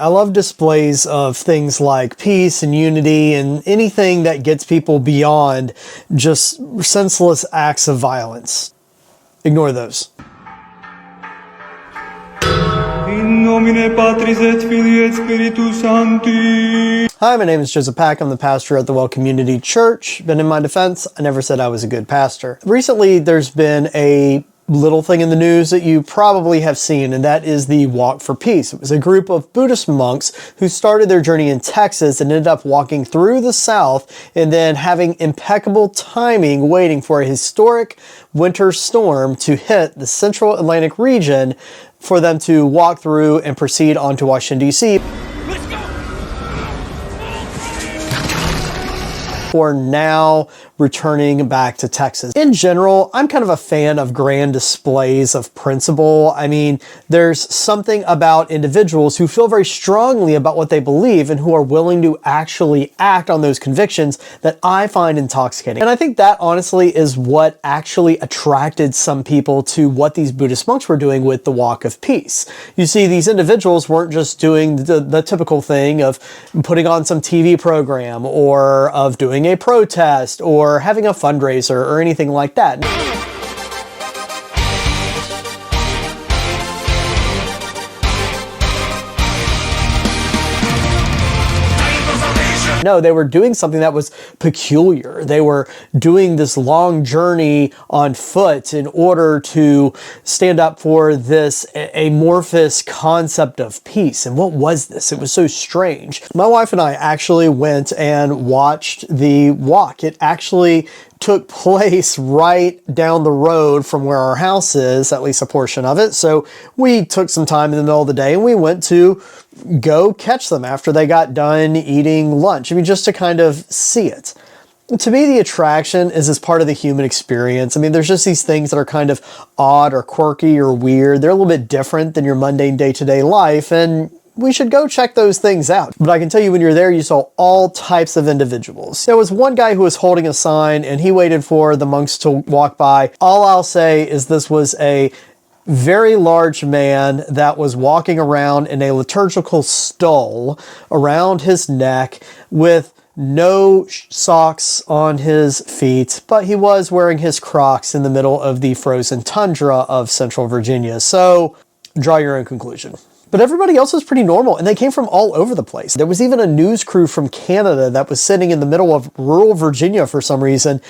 I love displays of things like peace and unity and anything that gets people beyond just senseless acts of violence. Ignore those. In nomine Patris et Filii et Spiritus Sancti. Hi, my name is Joseph Pack. I'm the pastor at the Well Community Church. But in my defense, I never said I was a good pastor. Recently, there's been a little thing in the news that you probably have seen, and that is the Walk for Peace. It was a group of Buddhist monks who started their journey in Texas and ended up walking through the South and then having impeccable timing waiting for a historic winter storm to hit the central Atlantic region for them to walk through and proceed on to Washington, D.C. For now returning back to Texas. In general, I'm kind of a fan of grand displays of principle. I mean, there's something about individuals who feel very strongly about what they believe and who are willing to actually act on those convictions that I find intoxicating. And I think that honestly is what actually attracted some people to what these Buddhist monks were doing with the Walk of Peace. You see, these individuals weren't just doing the typical thing of putting on some TV program or of doing a protest or having a fundraiser or anything like that. No, they were doing something that was peculiar. They were doing this long journey on foot in order to stand up for this amorphous concept of peace. And what was this? It was so strange. My wife and I actually went and watched the walk. It actually took place right down the road from where our house is, at least a portion of it. So we took some time in the middle of the day and we went to go catch them after they got done eating lunch. I mean, just to kind of see it. To me, the attraction is as part of the human experience. I mean, there's just these things that are kind of odd or quirky or weird. They're a little bit different than your mundane day-to-day life, and we should go check those things out. But I can tell you when you're there, you saw all types of individuals. There was one guy who was holding a sign and he waited for the monks to walk by. All I'll say is this was a very large man that was walking around in a liturgical stole around his neck with no socks on his feet, but he was wearing his Crocs in the middle of the frozen tundra of Central Virginia. So draw your own conclusion. But everybody else was pretty normal, and they came from all over the place. There was even a news crew from Canada that was sitting in the middle of rural Virginia for some reason,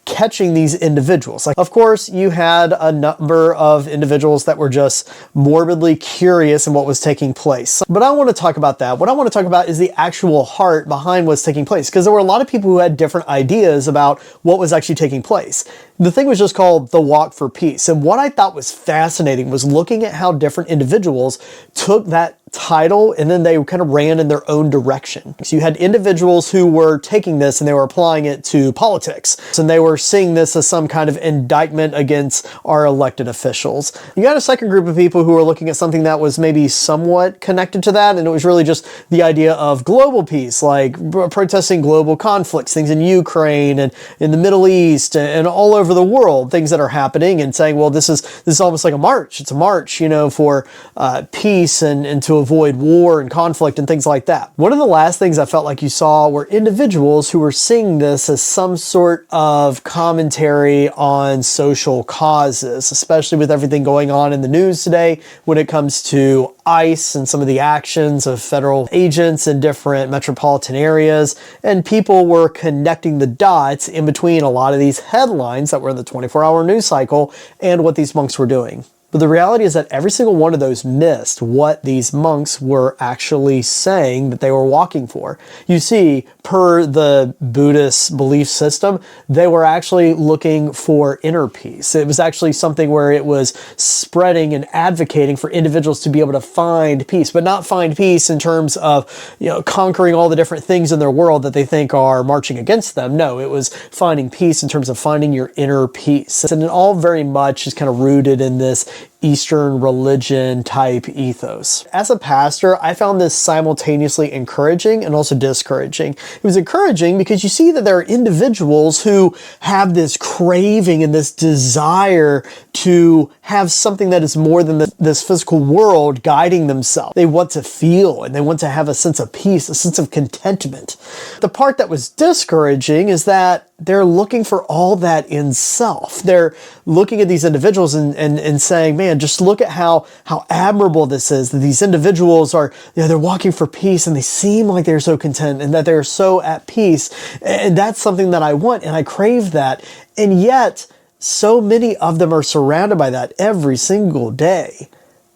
catching these individuals. Like, of course, you had a number of individuals that were just morbidly curious in what was taking place. But I don't want to talk about that. What I want to talk about is the actual heart behind what's taking place, because there were a lot of people who had different ideas about what was actually taking place. The thing was just called the Walk for Peace. And what I thought was fascinating was looking at how different individuals took that title and then they kind of ran in their own direction. So you had individuals who were taking this and they were applying it to politics. And they were seeing this as some kind of indictment against our elected officials. You got a second group of people who were looking at something that was maybe somewhat connected to that, and it was really just the idea of global peace, like protesting global conflicts, things in Ukraine and in the Middle East and all over the world, things that are happening, and saying, well, this is almost like a march. It's a march, you know, for peace and to avoid war and conflict and things like that. One of the last things I felt like you saw were individuals who were seeing this as some sort of commentary on social causes, especially with everything going on in the news today when it comes to ICE and some of the actions of federal agents in different metropolitan areas. And people were connecting the dots in between a lot of these headlines that were in the 24-hour news cycle and what these monks were doing. But the reality is that every single one of those missed what these monks were actually saying that they were walking for. You see, per the Buddhist belief system, they were actually looking for inner peace. It was actually something where it was spreading and advocating for individuals to be able to find peace, but not find peace in terms of, you know, conquering all the different things in their world that they think are marching against them. No, it was finding peace in terms of finding your inner peace. And it all very much is kind of rooted in this Eastern religion type ethos. As a pastor, I found this simultaneously encouraging and also discouraging. It was encouraging because you see that there are individuals who have this craving and this desire to have something that is more than this physical world guiding themselves. They want to feel and they want to have a sense of peace, a sense of contentment. The part that was discouraging is that they're looking for all that in self. They're looking at these individuals and saying, man, just look at how admirable this is, that these individuals are, they're walking for peace and they seem like they're so content and that they're so at peace. And that's something that I want and I crave that. And yet, so many of them are surrounded by that every single day,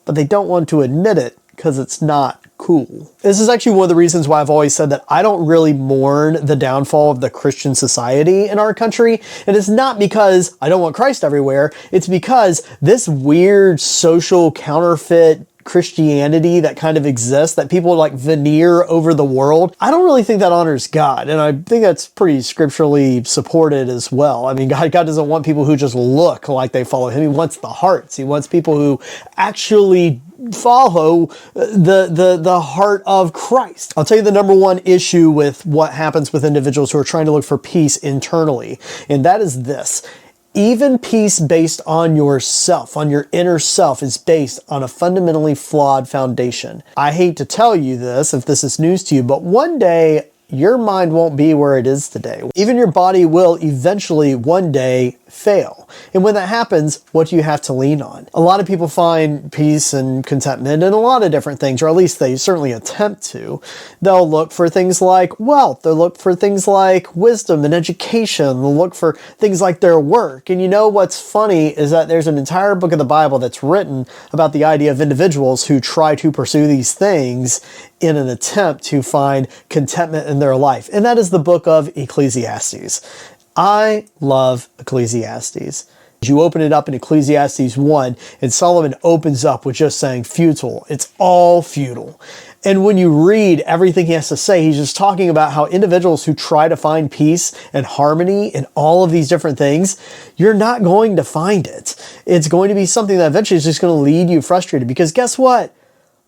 but they don't want to admit it because it's not cool. This is actually one of the reasons why I've always said that I don't really mourn the downfall of the Christian society in our country. And it's not because I don't want Christ everywhere. It's because this weird social counterfeit Christianity that kind of exists, that people like veneer over the world, I don't really think that honors God. And I think that's pretty scripturally supported as well. I mean, God doesn't want people who just look like they follow him. He wants the hearts. He wants people who actually follow the heart of Christ. I'll tell you the number one issue with what happens with individuals who are trying to look for peace internally, and that is this. Even peace based on yourself, on your inner self, is based on a fundamentally flawed foundation. I hate to tell you this if this is news to you, but one day your mind won't be where it is today. Even your body will eventually one day fail. And when that happens, what do you have to lean on? A lot of people find peace and contentment in a lot of different things, or at least they certainly attempt to. They'll look for things like wealth. They'll look for things like wisdom and education. They'll look for things like their work. And you know what's funny is that there's an entire book of the Bible that's written about the idea of individuals who try to pursue these things in an attempt to find contentment in their life. And that is the book of Ecclesiastes. I love Ecclesiastes. You open it up in Ecclesiastes 1, and Solomon opens up with just saying futile. It's all futile. And when you read everything he has to say, he's just talking about how individuals who try to find peace and harmony in all of these different things, you're not going to find it. It's going to be something that eventually is just going to lead you frustrated, because guess what?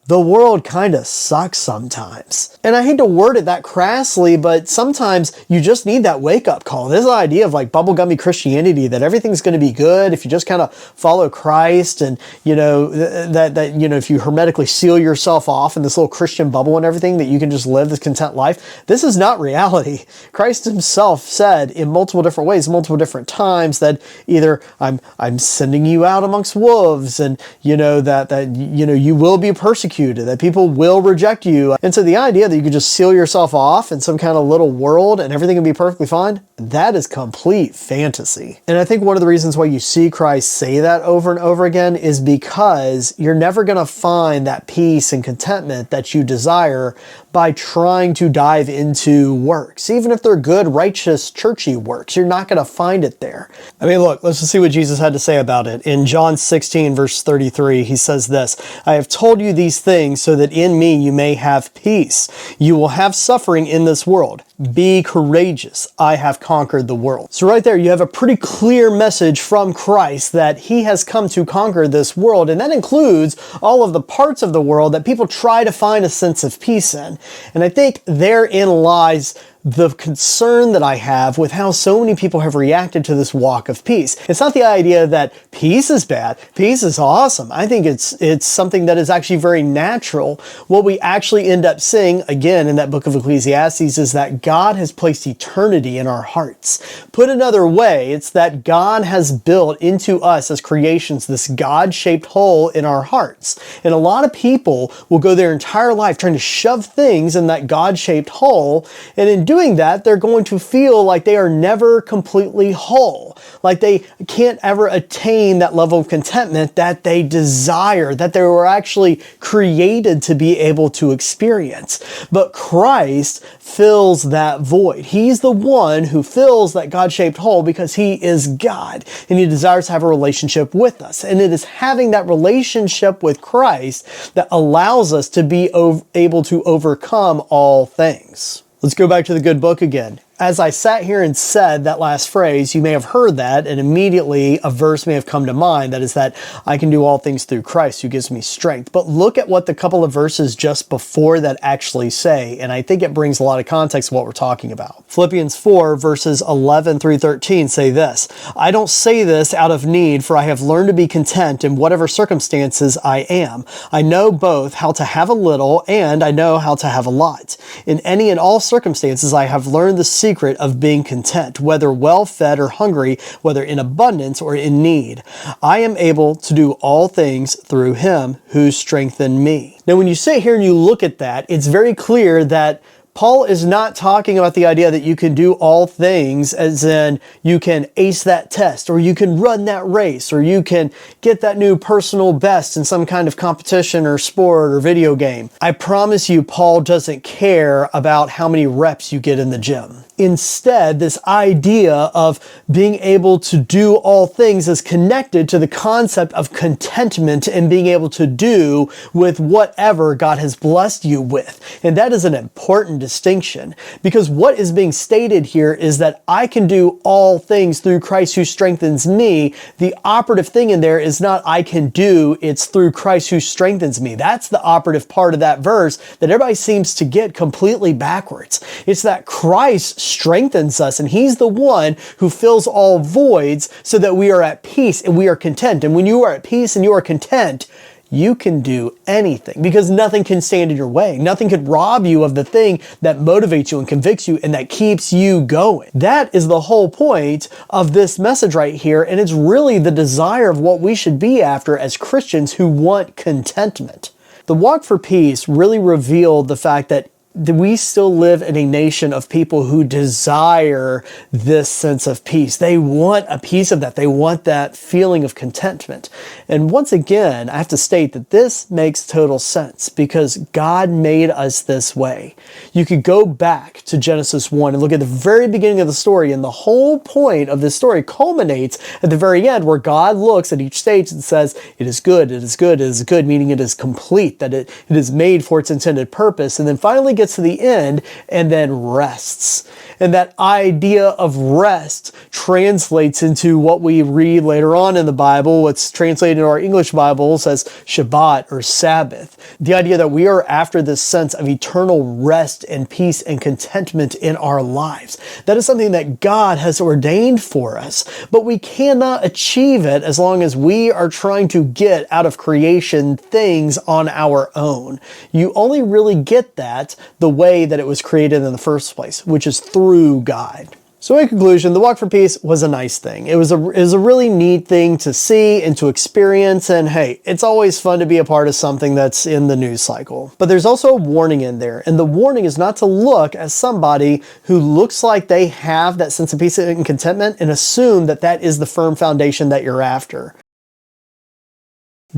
The world kind of sucks sometimes. And I hate to word it that crassly, but sometimes you just need that wake-up call. This idea of like bubblegummy Christianity, that everything's going to be good if you just kind of follow Christ, and if you hermetically seal yourself off in this little Christian bubble and everything, that you can just live this content life. This is not reality. Christ himself said in multiple different ways, multiple different times, that either I'm sending you out amongst wolves, and you will be persecuted, that people will reject you. And so the idea that you could just seal yourself off in some kind of little world and everything can be perfectly fine, that is complete fantasy. And I think one of the reasons why you see Christ say that over and over again is because you're never going to find that peace and contentment that you desire by trying to dive into works. Even if they're good, righteous, churchy works, you're not going to find it there. I mean, look, let's just see what Jesus had to say about it. In John 16, verse 33, he says this, I have told you these things so that in me you may have peace. You will have suffering in this world. Be courageous. I have conquered the world. So right there, you have a pretty clear message from Christ that he has come to conquer this world. And that includes all of the parts of the world that people try to find a sense of peace in. And I think therein lies the concern that I have with how so many people have reacted to this walk of peace. It's not the idea that peace is bad. Peace is awesome. I think it's something that is actually very natural. What we actually end up seeing, again, in that book of Ecclesiastes, is that God has placed eternity in our hearts. Put another way, it's that God has built into us as creations this God-shaped hole in our hearts. And a lot of people will go their entire life trying to shove things in that God-shaped hole, and in doing that, they're going to feel like they are never completely whole, like they can't ever attain that level of contentment that they desire, that they were actually created to be able to experience. But Christ fills that void. He's the one who fills that God-shaped hole because he is God, and he desires to have a relationship with us. And it is having that relationship with Christ that allows us to be able to overcome all things. Let's go back to the good book again. As I sat here and said that last phrase, you may have heard that, and immediately a verse may have come to mind. That is that I can do all things through Christ who gives me strength. But look at what the couple of verses just before that actually say, and I think it brings a lot of context to what we're talking about. Philippians 4 verses 11 through 13 say this, I don't say this out of need, for I have learned to be content in whatever circumstances I am. I know both how to have a little and I know how to have a lot. In any and all circumstances, I have learned the secret of being content, whether well-fed or hungry, whether in abundance or in need. I am able to do all things through him who strengthened me. Now, when you sit here and you look at that, it's very clear that Paul is not talking about the idea that you can do all things as in you can ace that test or you can run that race or you can get that new personal best in some kind of competition or sport or video game. I promise you, Paul doesn't care about how many reps you get in the gym. Instead, this idea of being able to do all things is connected to the concept of contentment and being able to do with whatever God has blessed you with. And that is an important distinction, because what is being stated here is that I can do all things through Christ who strengthens me. The operative thing in there is not I can do, it's through Christ who strengthens me. That's the operative part of that verse that everybody seems to get completely backwards. It's that Christ strengthens us, and he's the one who fills all voids so that we are at peace and we are content. And when you are at peace and you are content, you can do anything because nothing can stand in your way. Nothing could rob you of the thing that motivates you and convicts you and that keeps you going. That is the whole point of this message right here, and it's really the desire of what we should be after as Christians who want contentment. The Walk for Peace really revealed the fact that we still live in a nation of people who desire this sense of peace. They want a piece of that. They want that feeling of contentment. And once again, I have to state that this makes total sense because God made us this way. You could go back to Genesis 1 and look at the very beginning of the story, and the whole point of this story culminates at the very end where God looks at each stage and says, it is good, it is good, it is good, meaning it is complete, that it is made for its intended purpose, and then finally gets to the end and then rests. And that idea of rest translates into what we read later on in the Bible, what's translated in our English Bibles as Shabbat or Sabbath. The idea that we are after this sense of eternal rest and peace and contentment in our lives. That is something that God has ordained for us, but we cannot achieve it as long as we are trying to get out of creation things on our own. You only really get that the way that it was created in the first place, which is through God. So in conclusion, the Walk for Peace was a nice thing. It was a really neat thing to see and to experience, and hey, it's always fun to be a part of something that's in the news cycle. But there's also a warning in there, and the warning is not to look at somebody who looks like they have that sense of peace and contentment and assume that that is the firm foundation that you're after.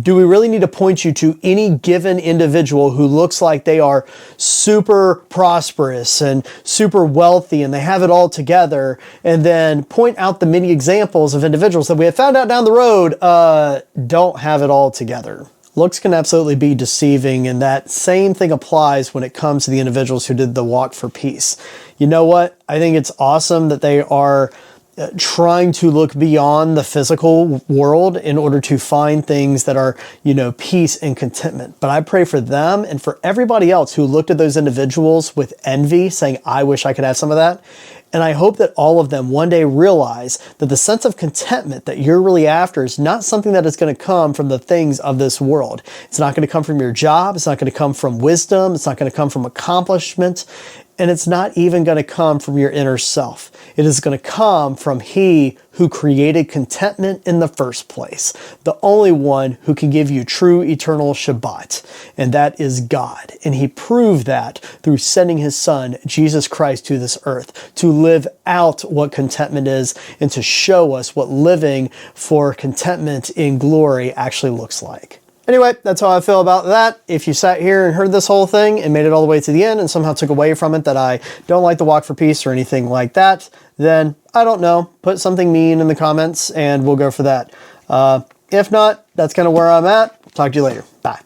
Do we really need to point you to any given individual who looks like they are super prosperous and super wealthy and they have it all together, and then point out the many examples of individuals that we have found out down the road don't have it all together? Looks can absolutely be deceiving, and that same thing applies when it comes to the individuals who did the Walk for Peace. You know what? I think it's awesome that they are trying to look beyond the physical world in order to find things that are, peace and contentment. But I pray for them and for everybody else who looked at those individuals with envy, saying, I wish I could have some of that. And I hope that all of them one day realize that the sense of contentment that you're really after is not something that is going to come from the things of this world. It's not going to come from your job. It's not going to come from wisdom. It's not going to come from accomplishment. And it's not even going to come from your inner self. It is going to come from He who created contentment in the first place, the only one who can give you true eternal Shabbat, and that is God. And He proved that through sending His Son, Jesus Christ, to this earth to live out what contentment is and to show us what living for contentment in glory actually looks like. Anyway, that's how I feel about that. If you sat here and heard this whole thing and made it all the way to the end and somehow took away from it that I don't like the Walk for Peace or anything like that, then I don't know. Put something mean in the comments and we'll go for that. If not, that's kind of where I'm at. Talk to you later. Bye.